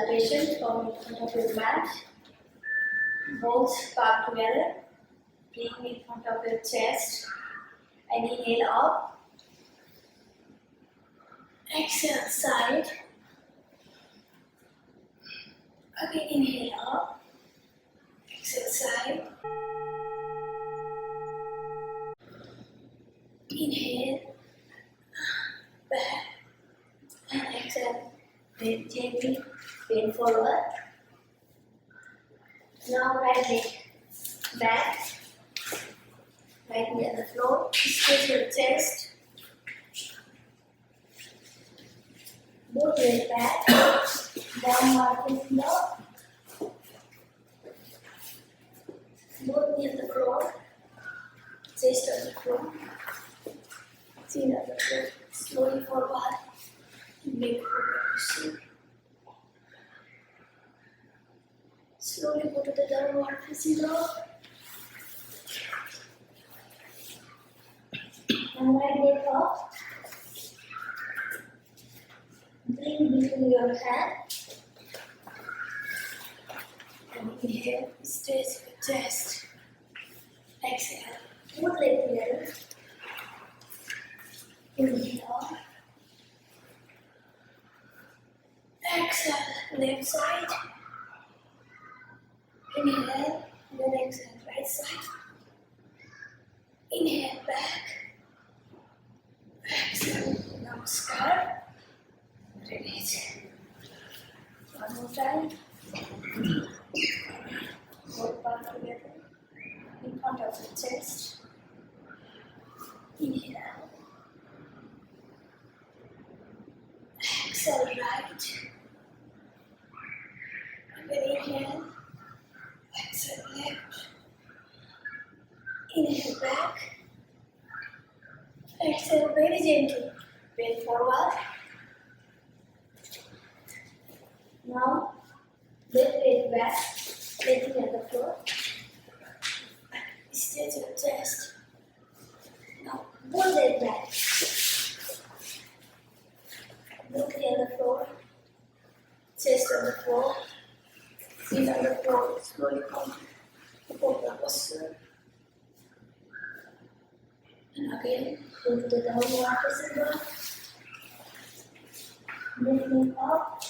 Salvation from in front of your mat. Both palm together. Bring in front of your chest. And inhale up. Exhale side. Again inhale up. Exhale side. Inhale. Back. And exhale. Then gently bend forward. Now right leg back. Right knee on the floor. Stretch your chest. Both legs back. Downward facing dog. Both knees on the floor. Chest on the floor. Chin on the floor. Slowly forward. Make progression. Slowly go to the downward facing dog. And right leg up. Bring between your hands. And inhale, stretch your chest. Exhale, both legs together. Inhale up. Exhale, left side. Inhale, then exhale, right side. Inhale, back. Exhale, Namaskar. Release. One more time. Both palms together in front of the chest. Inhale out. Exhale right. Again inhale. Exhale left. Inhale back. Exhale very gently. Bend forward. Now, left leg back, left knee on the floor. Stretch your chest. Now, both legs back. Both knee on the floor. Chest on the floor. Feet on the floor. Slowly come to cobra posture. And again, go to the downward facing dog. Moving up.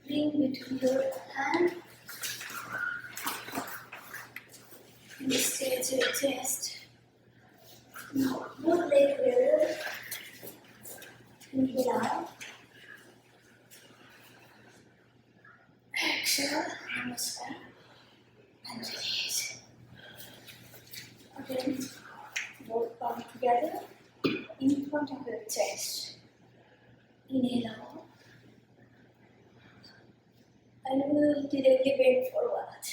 Bring between your hand and stretch your chest. Now, both legs together. Inhale out. Exhale, Namaskar, and release. Again, both palms together in front of your chest. Inhale out. And we will directly bend forward.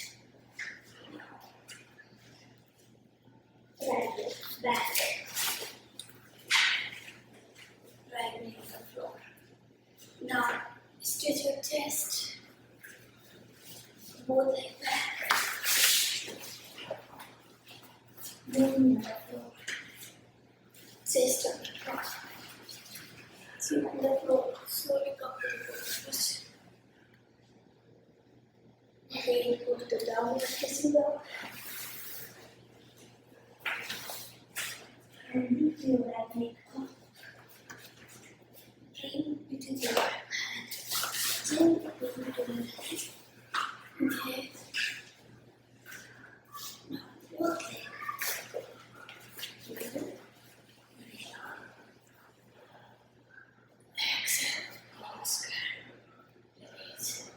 Right leg back. Right knee on the floor. Now stretch your chest. Both legs back. Both knee on the floor. Chest on the floor. Chin on the floor. Slowly come to the position. Again, go to the downward facing dog. And lift your right leg up. Bring between your hands. Gently bring to the left. Inhale. Now, both legs together. Inhale. Exhale. Namaskar. Release.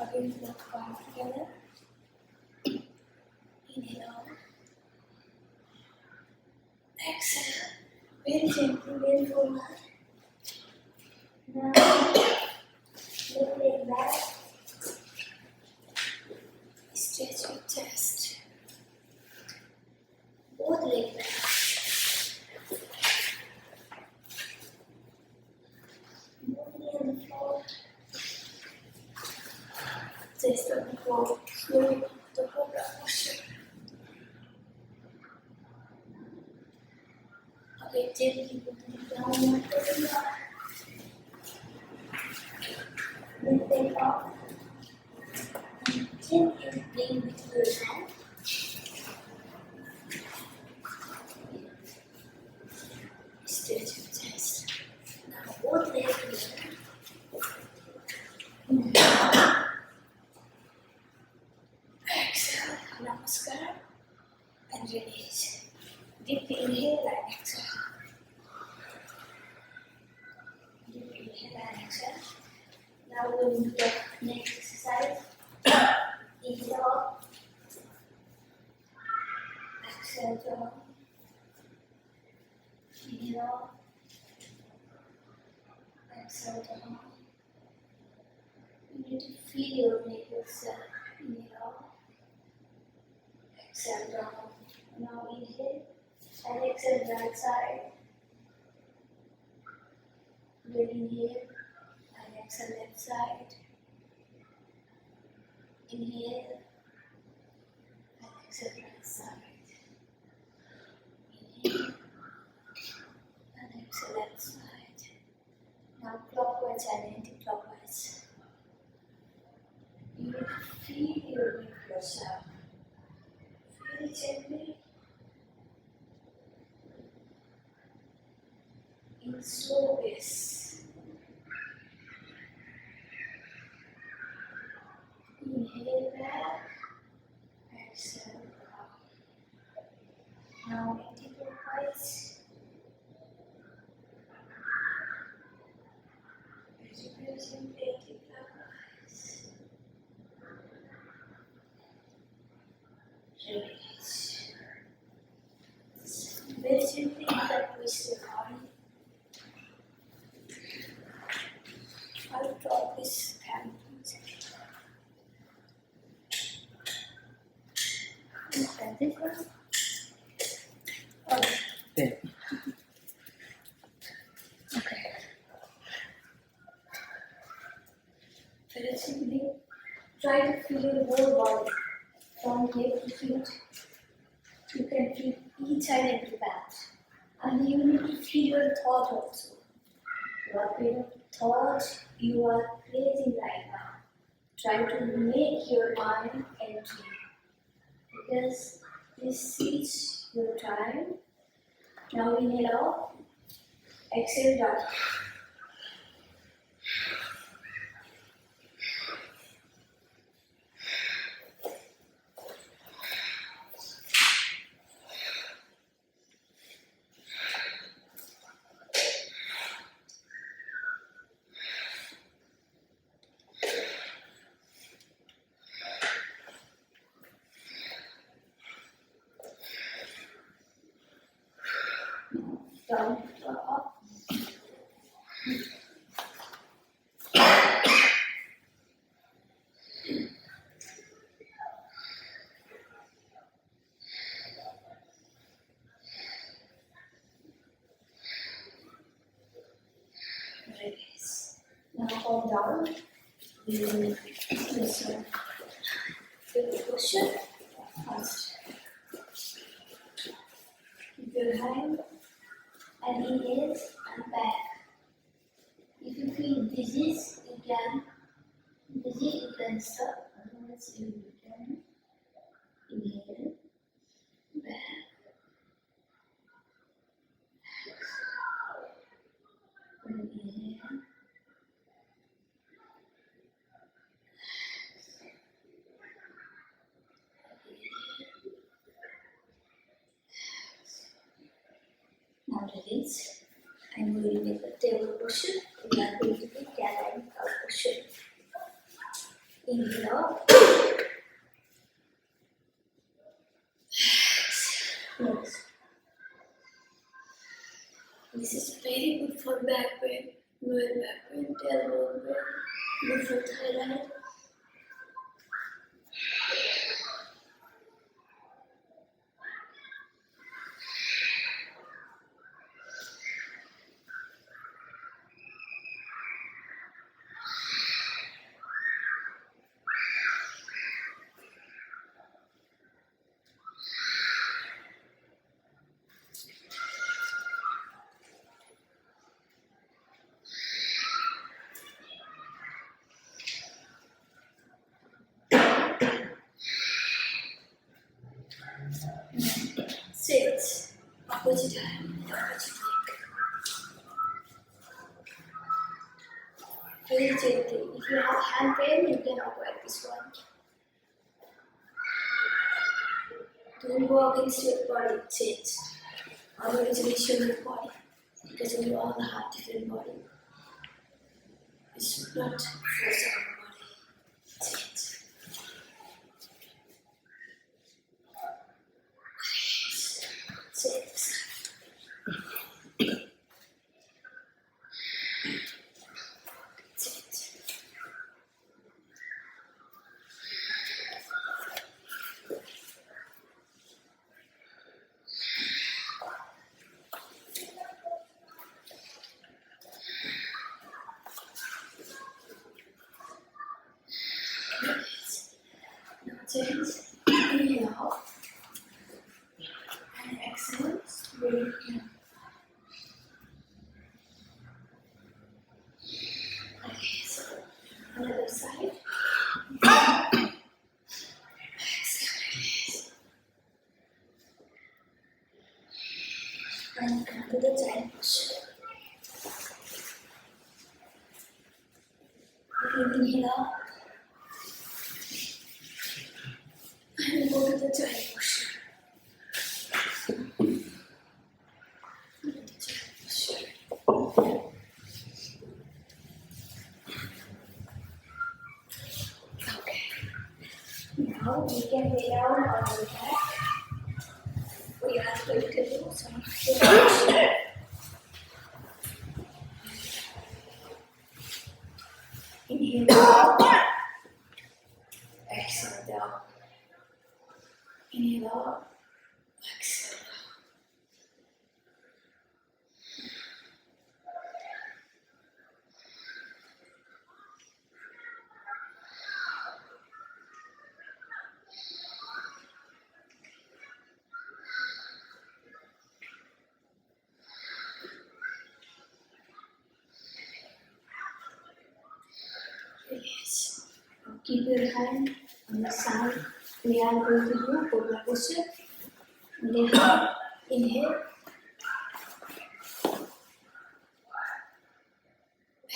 Again, both palms together. Inhale out. Exhale. Very gently, very forward. Now, left leg back. Stretch your chest. Both legs back. Both knees on the floor. Chest on the floor. Slowly come to the cobra posture. Okay, gently go to the downward facing dog. Lift them up. And gently bring with your hand. Stretch your chest. Now both legs together. Exhale, Namaskar, and release. Deep inhale and exhale. Deep inhale and exhale. Now we're going to the next exercise. Inhale, exhale down. Inhale, exhale down. You need to feel your neck yourself. Inhale, exhale down. Now inhale and exhale right side. Then inhale and exhale left side. Inhale and exhale right side. Inhale and exhale left side. Now clockwise and anti-clockwise. You need to feel your neck yourself. Feel gently. In slow pace. Inhale back, exhale down. Now anti-clockwise. Reducing anti-clockwise. Release. Very simply, you can twist your body. I'll drop this hand. And this one. Oh. There. Okay. Very simply, try to feel your whole body from head to feet. You can feel each side into that. And you need to feel your thought also. What kind of thoughts you are creating right now? Try to make your mind empty. Because this is your time. Now inhale out, exhale down. Down, up. Release. Now come down. We will this one. Take a cushion. First. Keep your hand and inhale and back. If you feel dizzy, you can stop. Otherwise, you can inhale, back, and inhale. Now release. And we will make a table position. We are going to be cat and cow position. Inhale. Yes. This is very good for back pain, lower back pain, tailbone pain, good for thyroid. opposite hand and opposite leg. Very gently. If you have hand pain, you can avoid this one. Don't go against your body, change. Otherwise, you show your body. Because we all have different body. We should not force our body. Change. Change. Change. Inhale out. And exhale. Breathe in. Okay, so another side. Exhale, release. And come to the giant posture. Inhale out. And go to the giant posture. Okay. Now we can lay down on our back. We are going to do some posture. Inhale out. Exhale down. Inhale out. Exhale down. Release. Now keep your hand on the side. We are going to do cobra posture. Inhale. Inhale.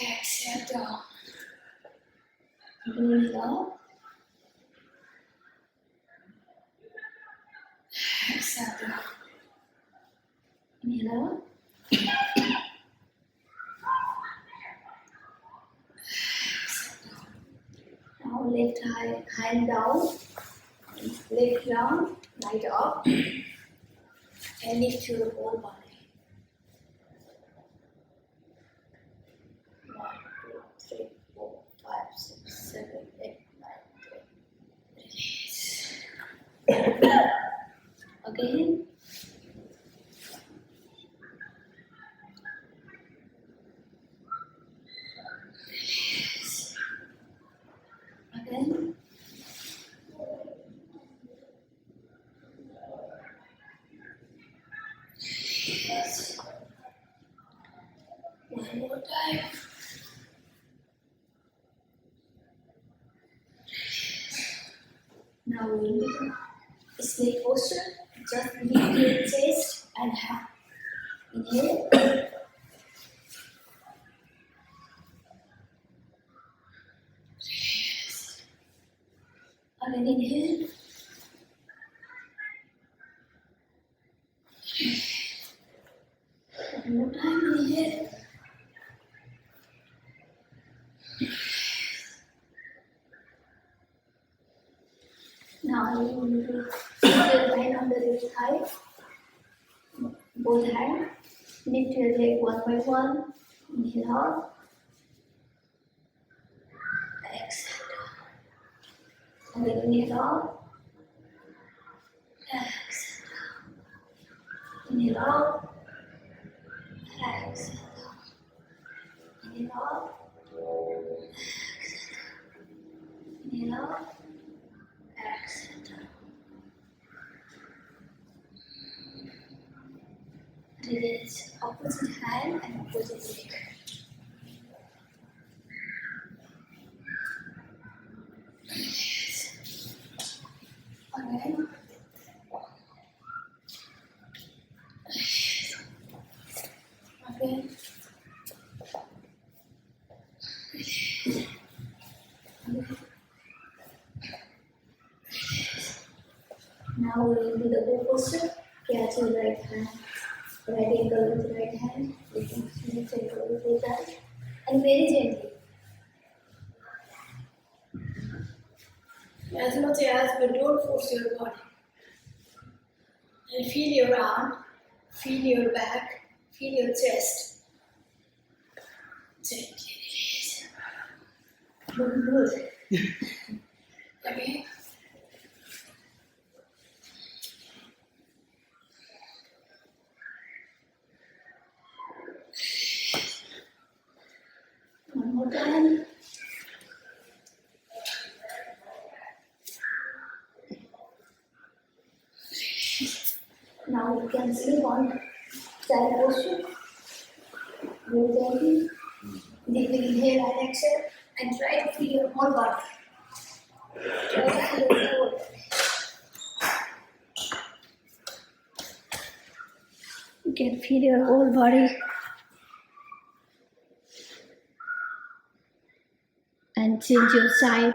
Exhale down. Inhale out. Exhale down. Inhale out. Now left hand down, left down, right up, and lift your whole body. 1, 2, 3, 4, 5, 6, 7, 8, 9, 10. Release. Again. Again. One more time. Now we will do snake posture. Just lift your chest and hand. Inhale. Again inhale. One more time, inhale. Now you will put your hand under your thigh. Both hands. Lift your leg one by one. Inhale out. Exhale down. And then inhale out. Exhale down. Inhale out. Exhale down. Inhale out. Exhale down. Inhale out. Exhale down. Release opposite hand and opposite leg. Release. Again. Release. your right hand, right ankle with right hand, lifting left ankle with left hand, and very gently. As much as, but don't force your body. And feel your arm, feel your back, feel your chest. Gently release. Good. Again. One more time. Now you can sleep on side posture. Very gently. Deeply inhale and exhale, and try to feel your whole body. Try to feel your whole body. You can feel your whole body. And change your side.